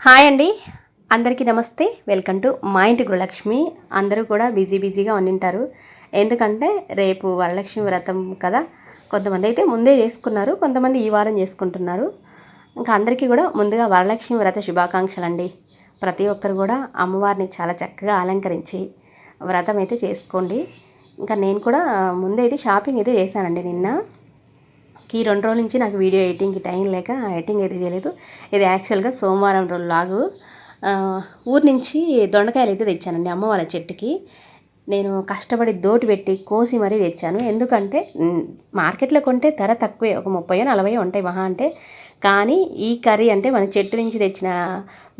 Hi అండి, అందరికీ నమస్తే. వెల్కమ్ టు మా ఇంటి గృహలక్ష్మి. అందరూ కూడా బిజీగా ఉండింటారు. ఎందుకంటే రేపు వరలక్ష్మి వ్రతం కదా. కొంతమంది అయితే ముందే చేసుకున్నారు, కొంతమంది ఈ వారం చేసుకుంటున్నారు. ఇంకా అందరికీ కూడా ముందుగా వరలక్ష్మి వ్రత శుభాకాంక్షలు అండి. ప్రతి ఒక్కరు కూడా అమ్మవారిని చాలా చక్కగా అలంకరించి వ్రతం అయితే చేసుకోండి. ఇంకా నేను కూడా ముందైతే షాపింగ్ అయితే చేశానండి. ఈ 2 రోజుల నుంచి నాకు వీడియో ఎడిటింగ్కి టైం లేక ఎడిటింగ్ అయితే చేయలేదు. ఇది యాక్చువల్గా సోమవారం రోజు లాగు. ఊరి నుంచి దొండకాయలు అయితే తెచ్చానండి అమ్మ వాళ్ళ చెట్టుకి. నేను కష్టపడి దోటి పెట్టి కోసి మరీ తెచ్చాను. ఎందుకంటే మార్కెట్లో కొంటే ధర తక్కువే, ఒక 30-40 ఉంటాయి మహా అంటే. కానీ ఈ కర్రీ అంటే మన చెట్టు నుంచి తెచ్చిన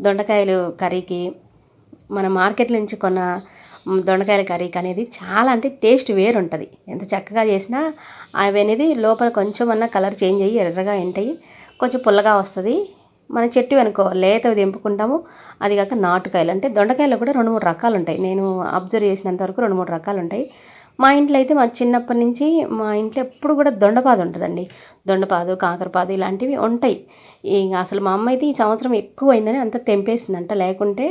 దొండకాయలు కర్రీకి మన మార్కెట్ నుంచి కొన్న దొండకాయల కర్రీకి అనేది చాలా అంటే టేస్ట్ వేరు ఉంటుంది. ఎంత చక్కగా చేసినా అవి అనేది లోపల కొంచెం అన్న కలర్ చేంజ్ అయ్యి ఎర్రగా ఎంటాయి, కొంచెం పుల్లగా వస్తుంది. మన చెట్టు అనుకో లేతవి తెంపుకుంటాము. అది కాక నాటుకాయలు అంటే దొండకాయలు కూడా 2-3 రకాలు ఉంటాయి. నేను అబ్జర్వ్ చేసినంత వరకు 2-3 రకాలు ఉంటాయి. మా ఇంట్లో అయితే మా చిన్నప్పటి నుంచి మా ఇంట్లో ఎప్పుడు కూడా దొండపాదు ఉంటుందండి. దొండపాదు, కాకరపాదు ఇలాంటివి ఉంటాయి. ఇంకా అసలు మా అమ్మ అయితే ఈ సంవత్సరం ఎక్కువ అయిందని అంత తెంపేసిందంట. లేకుంటే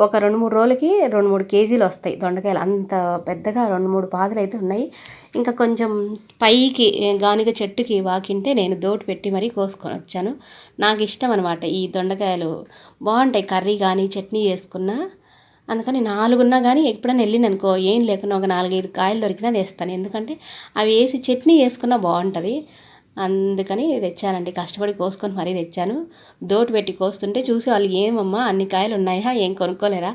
ఒక 2-3 రోజులకి 2-3 కేజీలు వస్తాయి దొండకాయలు. అంత పెద్దగా 2-3 పాదులు అయితే ఉన్నాయి. ఇంకా కొంచెం పైకి గానుగ చెట్టుకి వాకింటే నేను దోటి పెట్టి మరీ కోసుకొని వచ్చాను. నాకు ఇష్టం అనమాట ఈ దొండకాయలు. బాగుంటాయి కర్రీ కానీ చట్నీ చేసుకున్నా. అందుకని 4 ఉన్నా కానీ ఎప్పుడైనా వెళ్ళిననుకో ఏం లేకున్నా ఒక 4-5 కాయలు దొరికినా తెస్తాను. ఎందుకంటే అవి వేసి చట్నీ చేసుకున్నా బాగుంటుంది. అందుకని తెచ్చానండి, కష్టపడి కోసుకొని మరీ తెచ్చాను. దోటి పెట్టి కోస్తుంటే చూసి వాళ్ళు ఏమమ్మా అన్ని కాయలు ఉన్నాయా, ఏం కొనుక్కోలేరా,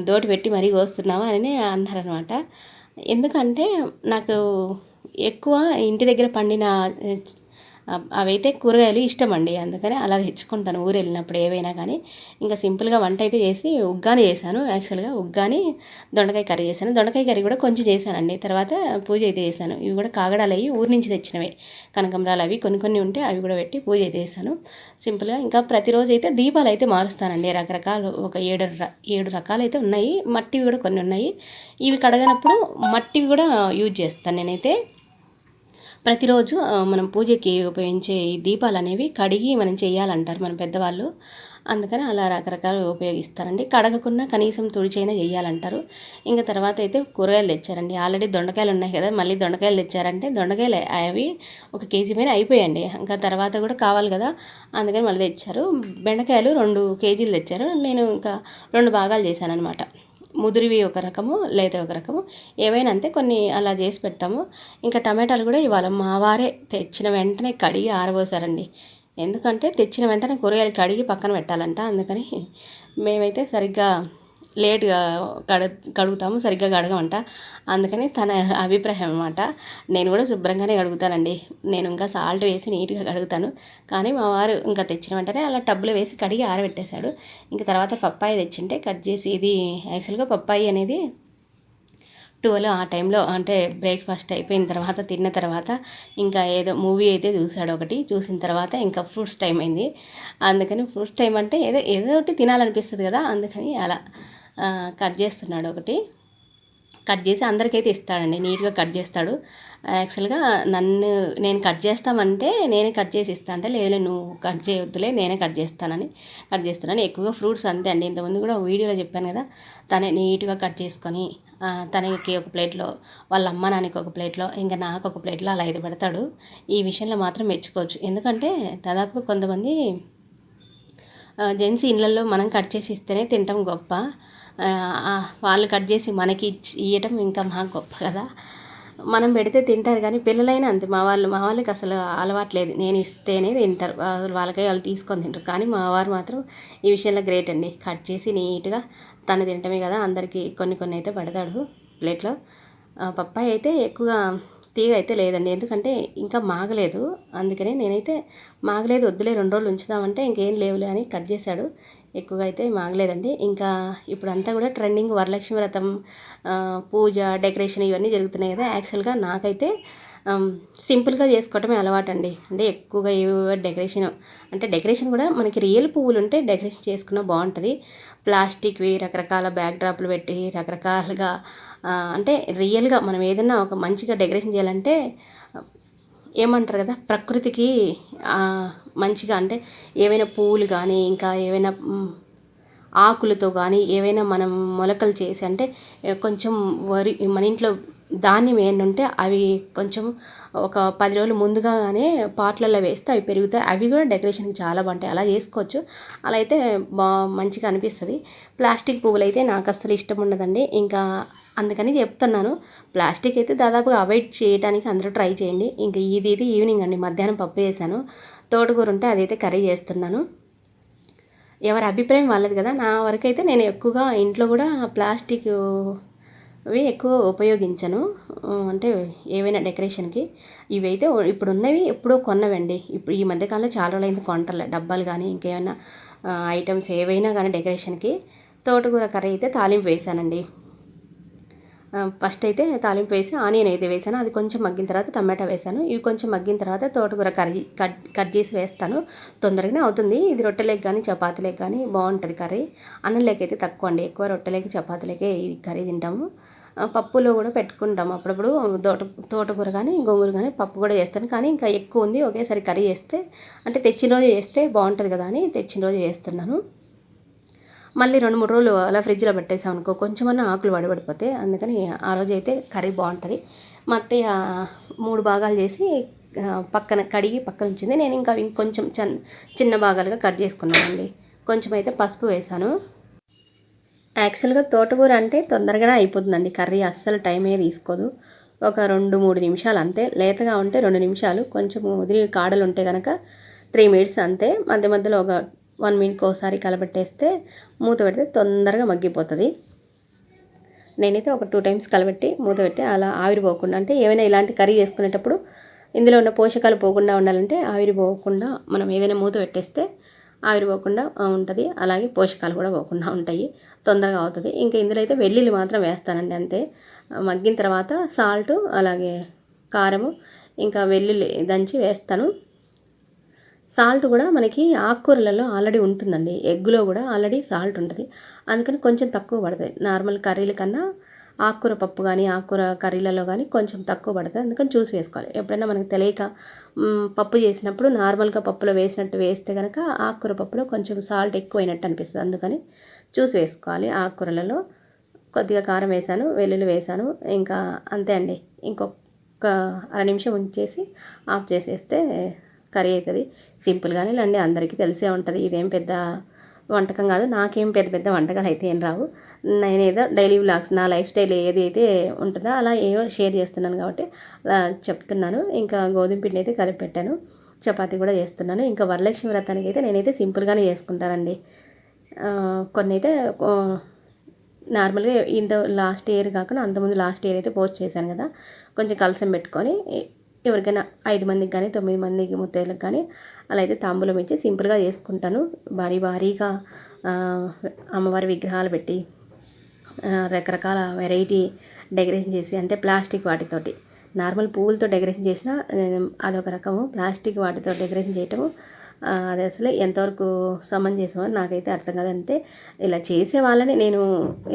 దోటి పెట్టి మరీ కోస్తున్నావా అని అన్నారనమాట. ఎందుకంటే నాకు ఎక్కువ ఇంటి దగ్గర పండిన అవైతే కూరగాయలు ఇష్టం అండి. అందుకని అలా తెచ్చుకుంటాను ఊరు వెళ్ళినప్పుడు ఏవైనా కానీ. ఇంకా సింపుల్గా వంట అయితే చేసి ఉగ్గాని చేశాను. యాక్చువల్గా ఉగ్గాని దొండకాయ కర్రీ చేశాను. దొండకాయ కర్రీ కూడా కొంచెం చేశానండి. తర్వాత పూజ అయితే చేశాను. ఇవి కూడా కాగడాలు అయ్యి ఊరి నుంచి తెచ్చినవే, కనకంబరాలు అవి కొన్ని ఉంటే అవి కూడా పెట్టి పూజ అయితే చేశాను సింపుల్గా. ఇంకా ప్రతిరోజు అయితే దీపాలు అయితే మారుస్తానండి. రకరకాలు ఒక 7 రకాలు అయితే ఉన్నాయి. మట్టివి కూడా కొన్ని ఉన్నాయి. ఇవి కడగనప్పుడు మట్టివి కూడా యూజ్ చేస్తాను నేనైతే. ప్రతిరోజు మనం పూజకి ఉపయోగించే ఈ దీపాలు అనేవి కడిగి మనం చేయాలంటారు మన పెద్దవాళ్ళు. అందుకని అలా రకరకాలు ఉపయోగిస్తారండి. కడగకుండా కనీసం తుడిచైనా చేయాలంటారు. ఇంకా తర్వాత అయితే కూరగాయలు తెచ్చారండి. ఆల్రెడీ దొండకాయలు ఉన్నాయి కదా, మళ్ళీ దొండకాయలు తెచ్చారంటే దొండకాయలు అవి 1 కేజీ పైన అయిపోయాయండి. ఇంకా తర్వాత కూడా కావాలి కదా, అందుకని మళ్ళీ తెచ్చారు. బెండకాయలు 2 కేజీలు తెచ్చారు. నేను ఇంకా 2 భాగాలు చేశాను అనమాట. ముదిరివి ఒక రకము, లేత ఒక రకము, ఏవైనా అంతే కొన్ని అలా చేసి పెడతాము. ఇంకా టమాటాలు కూడా ఇవాళ మా వారే తెచ్చిన వెంటనే కడిగి ఆరబోసారండి. ఎందుకంటే తెచ్చిన వెంటనే కూరగాయలు కడిగి పక్కన పెట్టాలంట. అందుకని మేమైతే సరిగ్గా లేట్గా కడుగుతాము, సరిగ్గా కడగమంట. అందుకని తన అభిప్రాయం అన్నమాట. నేను కూడా శుభ్రంగానే కడుగుతానండి. నేను ఇంకా సాల్ట్ వేసి నీట్గా కడుగుతాను. కానీ మా వారు ఇంకా తెచ్చిన వెంటనే అలా టబ్బులో వేసి కడిగి ఆరబెట్టేశాడు. ఇంకా తర్వాత పప్పాయి తెచ్చింటే కట్ చేసి, ఇది యాక్చువల్గా పప్పాయి అనేది 12 ఆ టైంలో అంటే బ్రేక్ఫాస్ట్ అయిపోయిన తర్వాత తిన్న తర్వాత ఇంకా ఏదో మూవీ అయితే చూశాడు ఒకటి. చూసిన తర్వాత ఇంకా ఫ్రూట్స్ టైం అయింది. అందుకని ఫ్రూట్స్ టైం అంటే ఏదో ఒకటి తినాలనిపిస్తుంది కదా, అందుకని అలా కట్ చేస్తున్నాడు ఒకటి. కట్ చేసి అందరికైతే ఇస్తాడండి, నీట్గా కట్ చేస్తాడు. యాక్చువల్గా నేను కట్ చేస్తామంటే నేనే కట్ చేసి ఇస్తా అంటే, లేదు నువ్వు కట్ చేయొద్దులే నేనే కట్ చేస్తానని కట్ చేస్తున్నాను. ఎక్కువగా ఫ్రూట్స్ అంతే అండి. ఇంతకుముందు కూడా వీడియోలో చెప్పాను కదా, తనే నీట్గా కట్ చేసుకొని తనకి ఒక ప్లేట్లో, వాళ్ళ అమ్మ నాన్నకి ఒక ప్లేట్లో, ఇంకా నాకు ఒక ప్లేట్లో అలా ఇది పెడతాడు. ఈ విషయంలో మాత్రం మెచ్చుకోవచ్చు. ఎందుకంటే దాదాపు కొంతమంది జెంట్స్ ఇళ్ళల్లో మనం కట్ చేసి ఇస్తేనే తింటాం గొప్ప. వాళ్ళు కట్ చేసి మనకి ఇవ్వటం ఇంకా మాకు గొప్ప కదా. మనం పెడితే తింటారు కానీ పిల్లలైనా అంతే. మా వాళ్ళకి అసలు అలవాట్లేదు, నేను ఇస్తేనే తింటారు. వాళ్ళకై వాళ్ళు తీసుకొని తింటారు. కానీ మా వారు మాత్రం ఈ విషయంలో గ్రేట్ అండి. కట్ చేసి నీట్గా తను తింటమే కదా, అందరికీ కొన్ని అయితే పెడతాడు ప్లేట్లో. పప్పాయి అయితే ఎక్కువగా తీగ అయితే లేదండి, ఎందుకంటే ఇంకా మాగలేదు. అందుకని నేనైతే మాగలేదు వద్దులే 2 రోజులు ఉంచుదామంటే ఇంకేం లేవులే అని కట్ చేశాడు. ఎక్కువగా అయితే మాగలేదండి. ఇంకా ఇప్పుడంతా కూడా ట్రెండింగ్ వరలక్ష్మి వ్రతం పూజ, డెకరేషన్ ఇవన్నీ జరుగుతున్నాయి కదా. యాక్చువల్గా నాకైతే సింపుల్గా చేసుకోవటమే అలవాటండి. అంటే ఎక్కువగా డెకరేషన్ అంటే డెకరేషన్ కూడా మనకి రియల్ పువ్వులు ఉంటే డెకరేషన్ చేసుకున్నా బాగుంటుంది. ప్లాస్టిక్వి రకరకాల బ్యాక్ డ్రాప్లు పెట్టి రకరకాలుగా అంటే రియల్గా మనం ఏదైనా ఒక మంచిగా డెకరేషన్ చేయాలంటే ఏమంటారు కదా, ప్రకృతికి మంచిగా అంటే ఏవైనా పువ్వులు కానీ ఇంకా ఏవైనా ఆకులతో కానీ ఏవైనా మనం మొలకలు చేసి అంటే కొంచెం మన ఇంట్లో ధాన్యం ఏంటంటే అవి కొంచెం ఒక 10 రోజులు ముందుగానే పాట్లలో వేస్తే అవి పెరుగుతాయి. అవి కూడా డెకరేషన్కి చాలా బాగుంటాయి. అలా చేసుకోవచ్చు. అలా అయితే మంచిగా అనిపిస్తుంది. ప్లాస్టిక్ పువ్వులు అయితే నాకు అస్సలు ఇష్టం ఉండదండి. ఇంకా అందుకని చెప్తున్నాను, ప్లాస్టిక్ అయితే దాదాపుగా అవాయిడ్ చేయడానికి అందరూ ట్రై చేయండి. ఇంకా ఇది అయితే ఈవినింగ్ అండి, మధ్యాహ్నం పప్పు చేశాను, తోటకూర ఉంటే అదైతే కర్రీ చేస్తున్నాను. ఎవరి అభిప్రాయం వాళ్ళది కదా. నా వరకైతే నేను ఎక్కువగా ఇంట్లో కూడా ప్లాస్టిక్ అవి ఎక్కువ ఉపయోగించను. అంటే ఏవైనా డెకరేషన్కి ఇవైతే ఇప్పుడు ఉన్నవి ఎప్పుడో కొన్నవండి. ఇప్పుడు ఈ మధ్యకాలంలో చాలా రోజులైంది కొంటలే. డబ్బాలు కానీ ఇంకేమైనా ఐటమ్స్ ఏవైనా కానీ డెకరేషన్కి. తోటకూర కర్రీ అయితే తాలింపు వేసానండి. ఫస్ట్ అయితే తాలింపు వేసి ఆనియన్ అయితే వేసాను. అది కొంచెం మగ్గిన తర్వాత టమాటా వేసాను. ఇవి కొంచెం మగ్గిన తర్వాత తోటకూర కర్రీ కట్ చేసి వేస్తాను. తొందరగానే అవుతుంది. ఇది రొట్టెలకు కానీ చపాతీలకు కానీ బాగుంటుంది కర్రీ. అన్నంలోకి అయితే తక్కువ అండి, ఎక్కువ రొట్టెలకి చపాతీలకే ఈ కర్రీ తింటాము. పప్పులో కూడా పెట్టుకుంటాము అప్పుడప్పుడు. తోటకూర కానీ గోంగూర కానీ పప్పు కూడా చేస్తాను. కానీ ఇంకా ఎక్కువ ఉంది, ఒకేసారి కర్రీ చేస్తే అంటే తెచ్చిన రోజు చేస్తే బాగుంటుంది కదా అని తెచ్చిన రోజు చేస్తున్నాను. మళ్ళీ 2-3 రోజులు అలా ఫ్రిడ్జ్లో పెట్టేసాం అనుకో కొంచెమన్నా ఆకులు వడబడిపోతే, అందుకని ఆ రోజు అయితే కర్రీ బాగుంటుంది. మా అత్తయ్య 3 భాగాలు చేసి పక్కన కడిగి పక్కన ఉంచింది. నేను ఇంకా ఇంకొంచెం చిన్న భాగాలుగా కట్ చేసుకున్నానండి. కొంచెం అయితే పసుపు వేసాను. యాక్చువల్గా తోటకూర అంటే తొందరగానే అయిపోతుందండి కర్రీ, అస్సలు టైమే తీసుకోదు. ఒక 2-3 నిమిషాలు అంతే. లేతగా ఉంటే 2 నిమిషాలు, కొంచెం ముదిరి కాడలు ఉంటే కనుక 3 మినిట్స్ అంతే. మధ్య మధ్యలో ఒక 1 మినిట్కి ఒకసారి కలబెట్టేస్తే మూత పెడితే తొందరగా మగ్గిపోతుంది. నేనైతే ఒక 2 టైమ్స్ కలబెట్టి మూత పెట్టి అలా ఆవిరిపోకుండా, అంటే ఏమైనా ఇలాంటి కర్రీ చేసుకునేటప్పుడు ఇందులో ఉన్న పోషకాలు పోకుండా ఉండాలంటే ఆవిరిపోకుండా మనం ఏదైనా మూత పెట్టేస్తే ఆవిరిపోకుండా ఉంటుంది. అలాగే పోషకాలు కూడా పోకుండా ఉంటాయి, తొందరగా అవుతుంది. ఇంకా ఇందులో అయితే వెల్లుల్లి మాత్రం వేస్తానండి అంతే. మగ్గిన తర్వాత సాల్టు అలాగే కారము ఇంకా వెల్లుల్లి దంచి వేస్తాను. సాల్ట్ కూడా మనకి ఆకుకూరలలో ఆల్రెడీ ఉంటుందండి, ఎగ్గులో కూడా ఆల్రెడీ సాల్ట్ ఉంటుంది. అందుకని కొంచెం తక్కువ పడుతుంది. నార్మల్ కర్రీల కన్నా ఆకుకూర పప్పు కానీ ఆకుకూర కర్రీలలో కానీ కొంచెం తక్కువ పడుతుంది. అందుకని చూసి వేసుకోవాలి. ఎప్పుడైనా మనకు తెలియక పప్పు చేసినప్పుడు నార్మల్గా పప్పులో వేసినట్టు వేస్తే కనుక ఆకుకూర పప్పులో కొంచెం సాల్ట్ ఎక్కువైనట్టు అనిపిస్తుంది. అందుకని చూసి వేసుకోవాలి. ఆకుకూరలలో కొద్దిగా కారం వేసాను, వెల్లుల్లి వేసాను, ఇంకా అంతే అండి. ఇంకొక అర నిమిషం ఉంచేసి ఆఫ్ చేసేస్తే కర్రీ అవుతుంది. సింపుల్గానే అండి, అందరికీ తెలిసే ఉంటుంది. ఇదేం పెద్ద వంటకం కాదు. నాకేం పెద్ద పెద్ద వంటకాలు అయితే ఏం రావు. నేనేదో డైలీ వ్లాగ్స్, నా లైఫ్ స్టైల్ ఏది అయితే ఉంటుందో అలా ఏవో షేర్ చేస్తున్నాను కాబట్టి అలా చెప్తున్నాను. ఇంకా గోధుమ పిండి అయితే కలిపి పెట్టాను, చపాతీ కూడా చేస్తున్నాను. ఇంకా వరలక్ష్మి వ్రతానికి అయితే నేనైతే సింపుల్గానే చేసుకుంటానండి. కొన్ని అయితే నార్మల్గా ఇంత లాస్ట్ ఇయర్ కాకుండా అంతకుముందు లాస్ట్ ఇయర్ అయితే పోస్ట్ చేశాను కదా, కొంచెం కలసం పెట్టుకొని ఎవరికైనా 5 మందికి కానీ 9 మందికి ముత్తైదులకు కానీ అలా అయితే తాంబూలం ఇచ్చి సింపుల్గా చేసుకుంటాను. భారీగా అమ్మవారి విగ్రహాలు పెట్టి రకరకాల వెరైటీ డెకరేషన్ చేసి, అంటే ప్లాస్టిక్ వాటితోటి, నార్మల్ పువ్వులతో డెకరేషన్ చేసిన అదొక రకము, ప్లాస్టిక్ వాటితో డెకరేషన్ చేయటము అది అసలు ఎంతవరకు సమంజసమో నాకైతే అర్థం కాదు. అంతే ఇలా చేసే వాళ్ళని నేను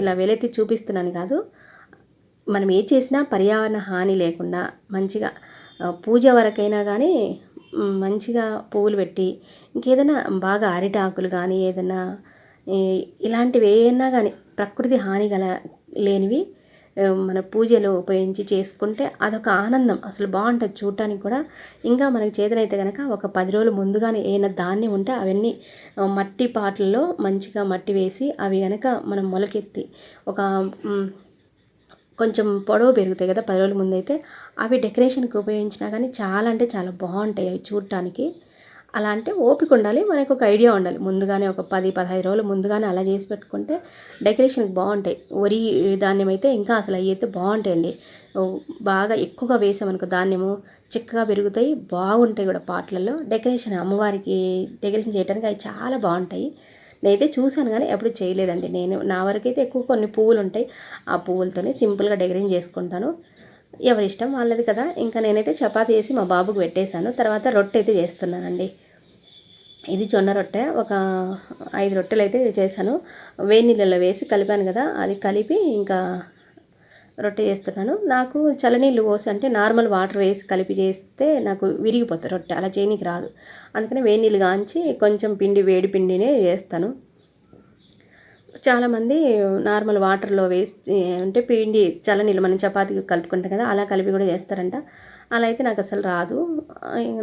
ఇలా వేలెత్తి చూపిస్తున్నాను కాదు. మనం ఏ చేసినా పర్యావరణ హాని లేకుండా మంచిగా పూజ వరకైనా కానీ మంచిగా పువ్వులు పెట్టి, ఇంకేదైనా బాగా అరిటాకులు కానీ ఏదైనా ఇలాంటివి ఏమైనా కానీ ప్రకృతి హాని లేనివి మన పూజలో ఉపయోగించి చేసుకుంటే అదొక ఆనందం, అసలు బాగుంటుంది చూడటానికి కూడా. ఇంకా మనకి చేతనైతే కనుక ఒక 10 రోజులు ముందుగానే ఏమైనా ధాన్యం ఉంటే అవన్నీ మట్టి పాటల్లో మంచిగా మట్టి వేసి అవి కనుక మనం మొలకెత్తి ఒక కొంచెం పొడవు పెరుగుతాయి కదా 10 రోజుల ముందు అయితే, అవి డెకరేషన్కి ఉపయోగించినా కానీ చాలా అంటే చాలా బాగుంటాయి అవి చూడటానికి. అలా అంటే ఓపిక ఉండాలి, మనకు ఒక ఐడియా ఉండాలి. ముందుగానే ఒక 10-15 రోజులు ముందుగానే అలా చేసి పెట్టుకుంటే డెకరేషన్కి బాగుంటాయి. వరి ధాన్యం అయితే ఇంకా అసలు అవి అయితే బాగుంటాయండి. బాగా ఎక్కువగా వేసామనుకో ధాన్యము చిక్కగా పెరుగుతాయి, బాగుంటాయి కూడా పాటలలో. డెకరేషన్ అమ్మవారికి డెకరేషన్ చేయడానికి అవి చాలా బాగుంటాయి. నేనైతే చూశాను కానీ ఎప్పుడు చేయలేదండి. నేను నా వరకైతే ఎక్కువ కొన్ని పువ్వులు ఉంటాయి, ఆ పువ్వులతోనే సింపుల్గా డెకరేషన్ చేసుకుంటాను. ఎవరి ఇష్టం వాళ్ళది కదా. ఇంకా నేనైతే చపాతీ వేసి మా బాబుకు పెట్టేశాను. తర్వాత రొట్టె అయితే చేస్తున్నానండి. ఇది జొన్న రొట్టె, ఒక 5 రొట్టెలు అయితే చేశాను. వేడి నీళ్ళలో వేసి కలిపాను కదా, అది కలిపి ఇంకా రొట్టె చేస్తున్నాను. నాకు చల్లనీళ్ళు పోసి అంటే నార్మల్ వాటర్ వేసి కలిపి చేస్తే నాకు విరిగిపోతుంది రొట్టె, అలా చేయనీకి రాదు. అందుకని వేడి నీళ్ళు కాంచి కొంచెం పిండి వేడి పిండినే చేస్తాను. చాలామంది నార్మల్ వాటర్లో వేసి అంటే పిండి చల్లనీళ్ళు మనం చపాతీకి కలుపుకుంటాం కదా, అలా కలిపి కూడా చేస్తారంట. అలా అయితే నాకు అసలు రాదు.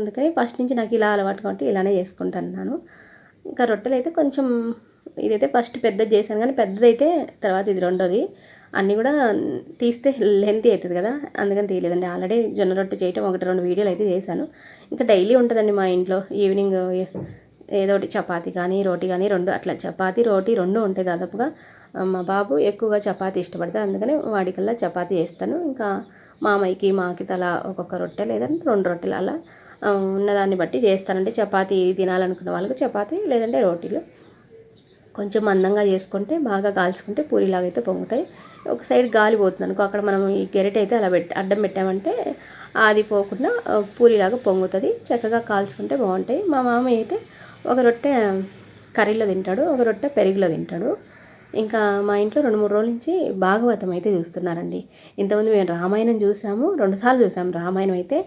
అందుకని ఫస్ట్ నుంచి నాకు ఇలా అలవాటు కాబట్టి ఇలానే చేసుకుంటున్నాను. ఇంకా రొట్టెలు అయితే కొంచెం ఇదైతే ఫస్ట్ పెద్దది చేశాను, కానీ పెద్దదైతే తర్వాత ఇది రెండోది. అన్నీ కూడా తీస్తే లెంతీ అవుతుంది కదా, అందుకని తీయలేదండి. ఆల్రెడీ జొన్న రొట్టె చేయటం 1-2 వీడియోలు అయితే చేశాను. ఇంకా డైలీ ఉంటుందండి మా ఇంట్లో ఈవినింగ్ ఏదో ఒకటి చపాతీ కానీ రోటీ కానీ 2 అట్లా చపాతీ రోటీ 2 ఉంటాయి దాదాపుగా. మా బాబు ఎక్కువగా చపాతీ ఇష్టపడతాడు, అందుకని వాడికల్లా చపాతీ చేస్తాను. ఇంకా మామయ్యకి మాకి తలా ఒక్కొక్క రొట్టె లేదంటే 2 రొట్టెలు అలా ఉన్నదాన్ని బట్టి చేస్తానండి. చపాతీ తినాలనుకున్న వాళ్ళకి చపాతీ, లేదంటే రోటీలు. కొంచెం మందంగా చేసుకుంటే బాగా కాల్చుకుంటే పూరిలాగా అయితే పొంగుతాయి. ఒక సైడ్ గాలి పోతుంది అనుకో, అక్కడ మనం ఈ గెరిట అయితే అలా అడ్డం పెట్టామంటే అది పోకుండా పూరిలాగా పొంగుతుంది. చక్కగా కాల్చుకుంటే బాగుంటాయి. మా మామయ్య అయితే ఒక రొట్టె కర్రీలో తింటాడు, ఒక రొట్టె పెరుగులో తింటాడు. ఇంకా మా ఇంట్లో 2-3 రోజుల నుంచి భాగవతం అయితే చూస్తున్నారండి. ఇంతకుముందు మేము రామాయణం చూసాము, 2 సార్లు చూసాము రామాయణం అయితే.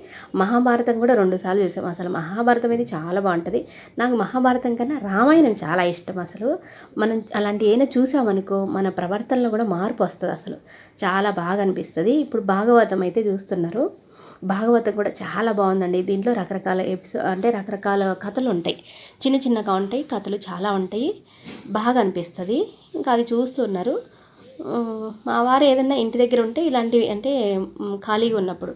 మహాభారతం కూడా 2 సార్లు చూసాము. అసలు మహాభారతం అయితే చాలా బాగుంటుంది. నాకు మహాభారతం కన్నా రామాయణం చాలా ఇష్టం. అసలు మనం అలాంటి ఏమైనా చూసామనుకో మన ప్రవర్తనలో కూడా మార్పు వస్తుంది. అసలు చాలా బాగా అనిపిస్తుంది. ఇప్పుడు భాగవతం అయితే చూస్తున్నారు. భాగవతం కూడా చాలా బాగుందండి. దీంట్లో రకరకాల అంటే రకరకాల కథలు ఉంటాయి, చిన్న చిన్నగా ఉంటాయి కథలు, చాలా ఉంటాయి. బాగా అనిపిస్తుంది. ఇంకా అవి చూస్తున్నారు. మా వారు ఏదన్నా ఇంటి దగ్గర ఉంటే ఇలాంటివి అంటే ఖాళీగా ఉన్నప్పుడు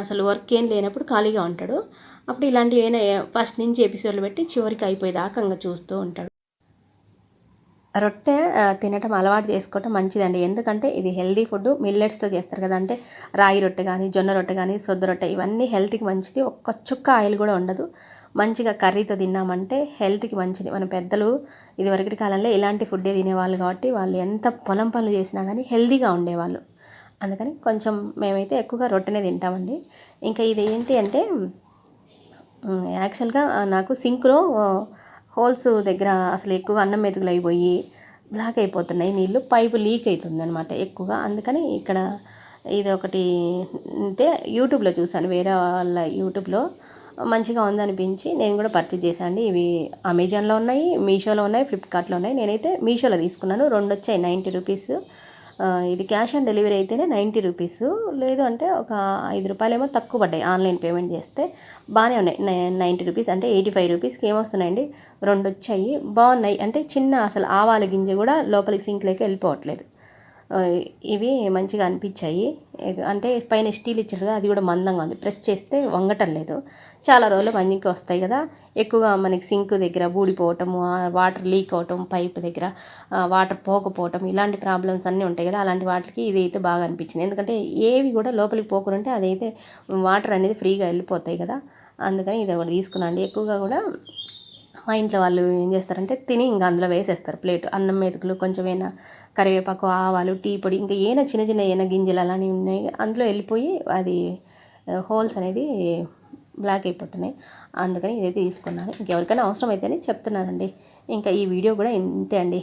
అసలు వర్క్ ఏం లేనప్పుడు ఖాళీగా ఉంటాడు. అప్పుడు ఇలాంటివి ఏమైనా ఫస్ట్ నుంచి ఎపిసోడ్లు పెట్టి చివరికి అయిపోయేదాకా ఇంకా చూస్తూ ఉంటాడు. రొట్టె తినటం అలవాటు చేసుకోవటం మంచిదండి. ఎందుకంటే ఇది హెల్దీ ఫుడ్, మిల్లెట్స్తో చేస్తారు కదా. అంటే రాగి రొట్టె కానీ, జొన్న రొట్టె కానీ, సొద్ద రొట్టె ఇవన్నీ హెల్త్కి మంచిది. ఒక్క చుక్క ఆయిల్ కూడా ఉండదు. మంచిగా కర్రీతో తిన్నామంటే హెల్త్కి మంచిది. మన పెద్దలు ఇదివరకటి కాలంలో ఇలాంటి ఫుడ్డే తినేవాళ్ళు కాబట్టి వాళ్ళు ఎంత పొలం పనులు చేసినా కానీ హెల్తీగా ఉండేవాళ్ళు. అందుకని కొంచెం మేమైతే ఎక్కువగా రొట్టెనే తింటామండి. ఇంకా ఇది ఏంటి అంటే యాక్చువల్గా నాకు సింక్లో హోల్స్ దగ్గర అసలు ఎక్కువగా అన్నం మెతుకులు అయిపోయి బ్లాక్ అయిపోతున్నాయి నీళ్ళు, పైపు లీక్ అవుతుంది అనమాట ఎక్కువగా. అందుకని ఇక్కడ ఇది ఒకటి అంటే యూట్యూబ్లో చూశాను, వేరే వాళ్ళ యూట్యూబ్లో మంచిగా ఉందనిపించి నేను కూడా పర్చేజ్ చేశాను అండి. ఇవి అమెజాన్లో ఉన్నాయి, మీషోలో ఉన్నాయి, ఫ్లిప్కార్ట్లో ఉన్నాయి. నేనైతే మీషోలో తీసుకున్నాను. 2 వచ్చాయి 90 రూపీస్. ఇది క్యాష్ ఆన్ డెలివరీ అయితేనే 90 రూపీస్, లేదు అంటే ఒక 5 రూపాయలేమో తక్కువ పడ్డాయి ఆన్లైన్ పేమెంట్ చేస్తే. బాగానే ఉన్నాయి. 90 రూపీస్ అంటే 85 రూపీస్కి ఏమొస్తున్నాయండి, 2 వచ్చాయి. బాగున్నాయి. అంటే చిన్న అసలు ఆవాల గింజ కూడా లోపలికి సింక్లోకి వెళ్ళిపోవట్లేదు. ఇవి మంచిగా అనిపించాయి. అంటే పైన స్టీల్ ఇచ్చారుగా, అది కూడా మందంగా ఉంది, ప్రెస్ చేస్తే వంగటం లేదు. చాలా రోజులు మంచిగా వస్తాయి కదా. ఎక్కువగా మనకి సింక్ దగ్గర బూడిపోవటము, వాటర్ లీక్ అవటం, పైప్ దగ్గర వాటర్ పోకపోవటం, ఇలాంటి ప్రాబ్లమ్స్ అన్నీ ఉంటాయి కదా. అలాంటి వాటికి ఇది అయితే బాగా అనిపించింది. ఎందుకంటే ఏవి కూడా లోపలికి పోకుండా అదైతే వాటర్ అనేది ఫ్రీగా వెళ్ళిపోతాయి కదా. అందుకని ఇది ఒకటి తీసుకున్నాండి. ఎక్కువగా కూడా మా ఇంట్లో వాళ్ళు ఏం చేస్తారంటే తిని ఇంకా అందులో వేసేస్తారు ప్లేట్. అన్నం మెతుకులు, కొంచెమైనా కరివేపాకు, ఆవాలు, టీ పొడి, ఇంకా ఏమైనా చిన్న చిన్న ఏమైనా గింజలు అలాంటివి ఉన్నాయి అందులో వెళ్ళిపోయి అది హోల్స్ అనేది బ్లాక్ అయిపోతున్నాయి. అందుకని ఇదైతే తీసుకున్నాను. ఇంకెవరికైనా అవసరం అయితేనే చెప్తున్నానండి. ఇంకా ఈ వీడియో కూడా ఇంతే అండి.